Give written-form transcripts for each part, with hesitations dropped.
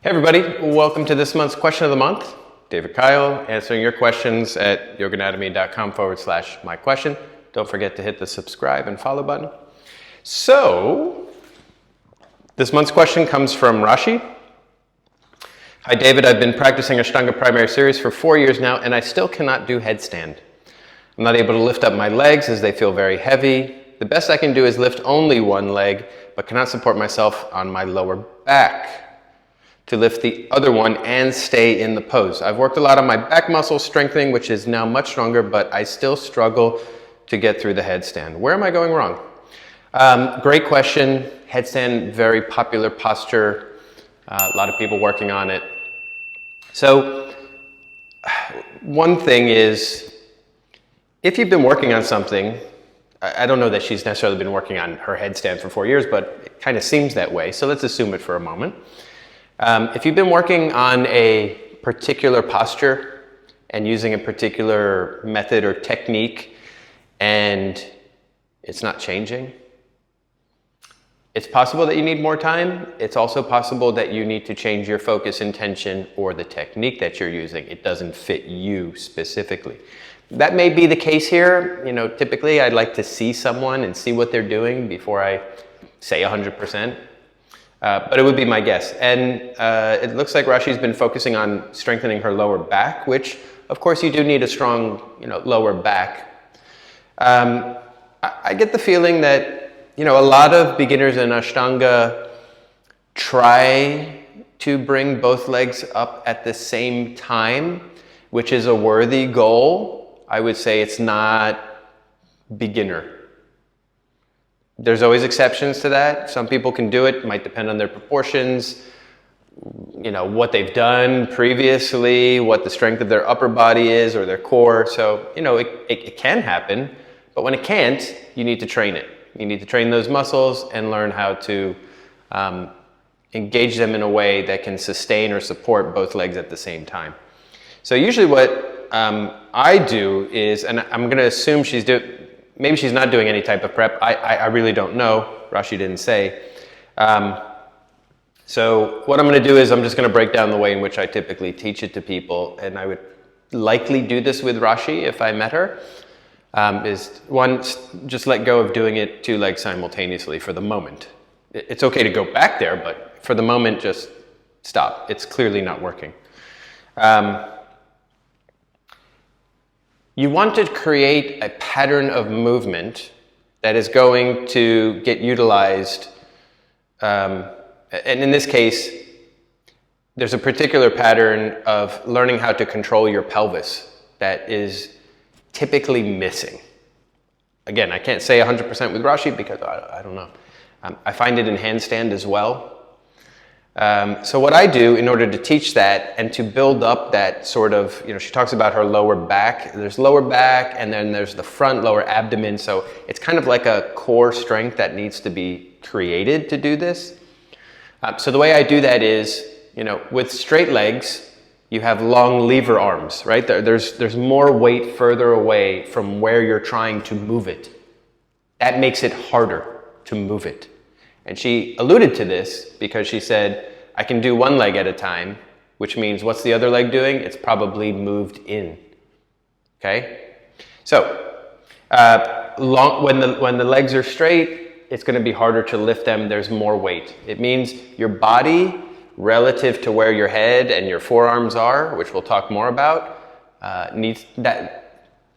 Hey everybody, welcome to this month's question of the month. David Keil, answering your questions at yoganatomy.com/my question. Don't forget to hit the subscribe and follow button. So, this month's question comes from Rashi. Hi David, I've been practicing Ashtanga primary series for 4 years now and I still cannot do headstand. I'm not able to lift up my legs as they feel very heavy. The best I can do is lift only one leg, but cannot support myself on my lower back to lift the other one and stay in the pose. I've worked a lot on my back muscle strengthening, which is now much stronger, but I still struggle to get through the headstand. Where am I going wrong? Great question. Headstand, very popular posture. A lot of people working on it. So, one thing is, if you've been working on something, I don't know that she's necessarily been working on her headstand for 4 years, but it kind of seems that way. So let's assume it for a moment. If you've been working on a particular posture and using a particular method or technique and it's not changing, it's possible that you need more time. It's also possible that you need to change your focus, intention, or the technique that you're using. It doesn't fit you specifically. That may be the case here. You know, typically I'd like to see someone and see what they're doing before I say 100%. But it would be my guess. And it looks like Rashi's been focusing on strengthening her lower back, which of course you do need a strong, lower back. I get the feeling that, a lot of beginners in Ashtanga try to bring both legs up at the same time, which is a worthy goal. I would say it's not beginner. There's always exceptions to that. Some people can do it. It might depend on their proportions, what they've done previously, what the strength of their upper body is or their core. So, it can happen, but when it can't, you need to train it. You need to train those muscles and learn how to engage them in a way that can sustain or support both legs at the same time. So usually what I do is, and I'm going to assume maybe she's not doing any type of prep. I really don't know. Rashi didn't say. So what I'm going to do is I'm just going to break down the way in which I typically teach it to people. And I would likely do this with Rashi if I met her. Is one, just let go of doing it 2 legs simultaneously for the moment. It's okay to go back there, but for the moment, just stop. It's clearly not working. You want to create a pattern of movement that is going to get utilized, and in this case, there's a particular pattern of learning how to control your pelvis that is typically missing. Again, I can't say 100% with Rashi because I don't know. I find it in handstand as well. So what I do in order to teach that and to build up that sort of, she talks about her lower back. There's lower back and then there's the front lower abdomen. So it's kind of like a core strength that needs to be created to do this. So the way I do that is, with straight legs, you have long lever arms, right? There's more weight further away from where you're trying to move it. That makes it harder to move it. And she alluded to this because she said, I can do one leg at a time, which means what's the other leg doing? It's probably moved in, okay? So, when the legs are straight, it's gonna be harder to lift them, there's more weight. It means your body, relative to where your head and your forearms are, which we'll talk more about,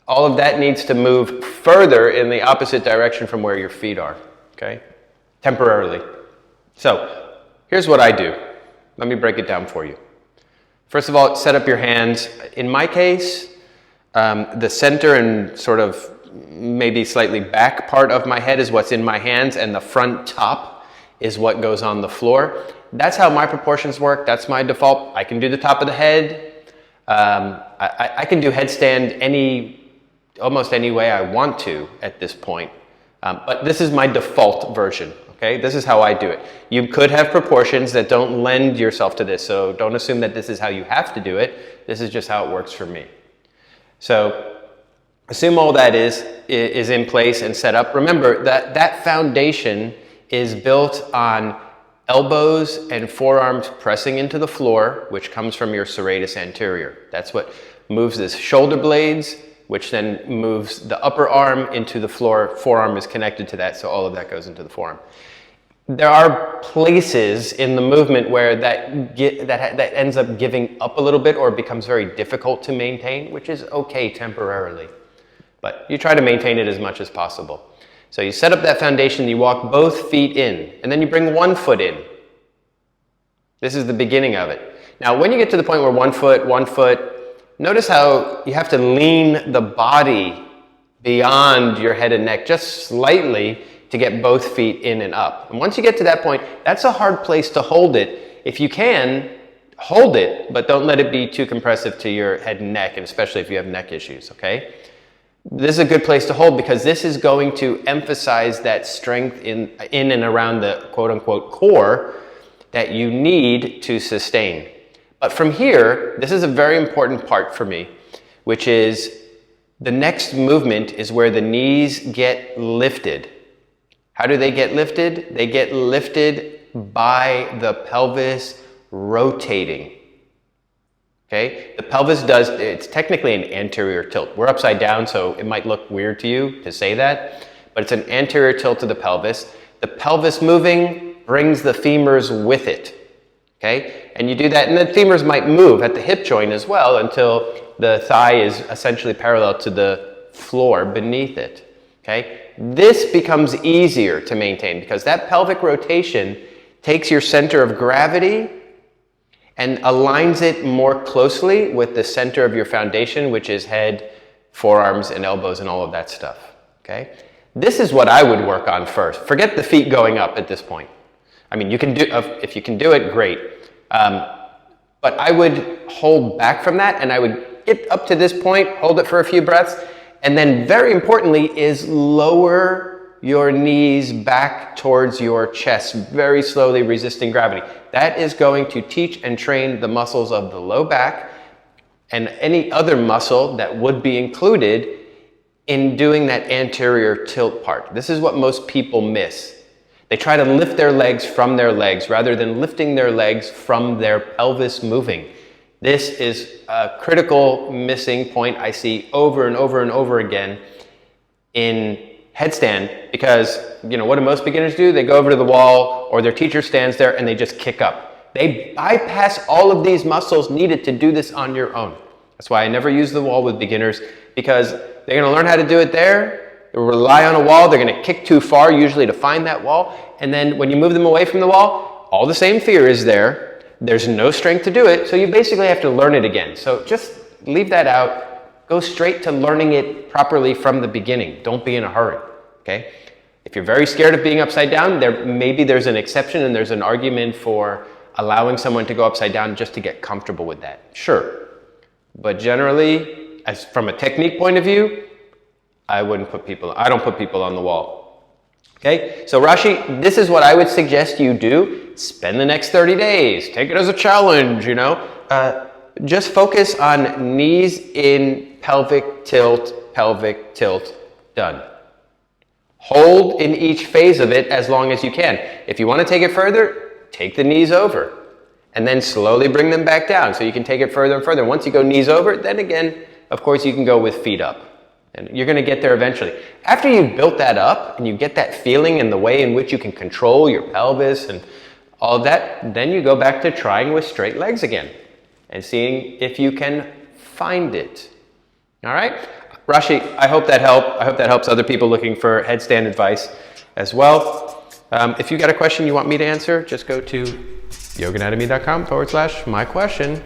all of that needs to move further in the opposite direction from where your feet are, okay? Temporarily. So, here's what I do. Let me break it down for you. First of all, set up your hands. In my case, the center and sort of maybe slightly back part of my head is what's in my hands, and the front top is what goes on the floor. That's how my proportions work. That's my default. I can do the top of the head. I can do headstand almost any way I want to at this point. But this is my default version. Okay, this is how I do it. You could have proportions that don't lend yourself to this, so don't assume that this is how you have to do it. This is just how it works for me. So assume all that is in place and set up. Remember that foundation is built on elbows and forearms pressing into the floor, which comes from your serratus anterior. That's what moves the shoulder blades, which then moves the upper arm into the floor. Forearm is connected to that, so all of that goes into the forearm. There are places in the movement where that ends up giving up a little bit or becomes very difficult to maintain, which is okay temporarily. But you try to maintain it as much as possible. So you set up that foundation, you walk both feet in, and then you bring one foot in. This is the beginning of it. Now, when you get to the point where one foot, notice how you have to lean the body beyond your head and neck just slightly to get both feet in and up. And once you get to that point, that's a hard place to hold it. If you can, hold it, but don't let it be too compressive to your head and neck, and especially if you have neck issues, okay? This is a good place to hold because this is going to emphasize that strength in and around the quote-unquote core that you need to sustain. But from here, this is a very important part for me, which is the next movement is where the knees get lifted. How do they get lifted? They get lifted by the pelvis rotating. Okay, the pelvis it's technically an anterior tilt. We're upside down, so it might look weird to you to say that, but it's an anterior tilt to the pelvis. The pelvis moving brings the femurs with it. Okay, and you do that, and the femurs might move at the hip joint as well until the thigh is essentially parallel to the floor beneath it. Okay, this becomes easier to maintain because that pelvic rotation takes your center of gravity and aligns it more closely with the center of your foundation, which is head, forearms, and elbows, and all of that stuff, okay? This is what I would work on first. Forget the feet going up at this point. I mean, you can do, if you can do it, great. But I would hold back from that, and I would get up to this point, hold it for a few breaths, and then very importantly is lower your knees back towards your chest, very slowly resisting gravity. That is going to teach and train the muscles of the low back and any other muscle that would be included in doing that anterior tilt part. This is what most people miss. They try to lift their legs from their legs rather than lifting their legs from their pelvis moving. This is a critical missing point I see over and over and over again in headstand, because what do most beginners do? They go over to the wall or their teacher stands there and they just kick up. They bypass all of these muscles needed to do this on your own. That's why I never use the wall with beginners, because they're going to learn how to do it there. They'll rely on a wall. They're going to kick too far usually to find that wall. And then when you move them away from the wall, all the same fear is there. There's no strength to do it. So you basically have to learn it again. So just leave that out. Go straight to learning it properly from the beginning. Don't be in a hurry. Okay? If you're very scared of being upside down, maybe there's an exception and there's an argument for allowing someone to go upside down just to get comfortable with that. Sure. But generally, from a technique point of view, I don't put people on the wall. Okay? So Rashi, this is what I would suggest you do. Spend the next 30 days. Take it as a challenge, Just focus on knees in, pelvic tilt, done. Hold in each phase of it as long as you can. If you want to take it further, take the knees over and then slowly bring them back down so you can take it further and further. Once you go knees over, then again, of course, you can go with feet up. And you're going to get there eventually. After you've built that up and you get that feeling and the way in which you can control your pelvis and all of that, then you go back to trying with straight legs again and seeing if you can find it. All right? Rashi, I hope that helped. I hope that helps other people looking for headstand advice as well. If you got a question you want me to answer, just go to yoganatomy.com/myquestion.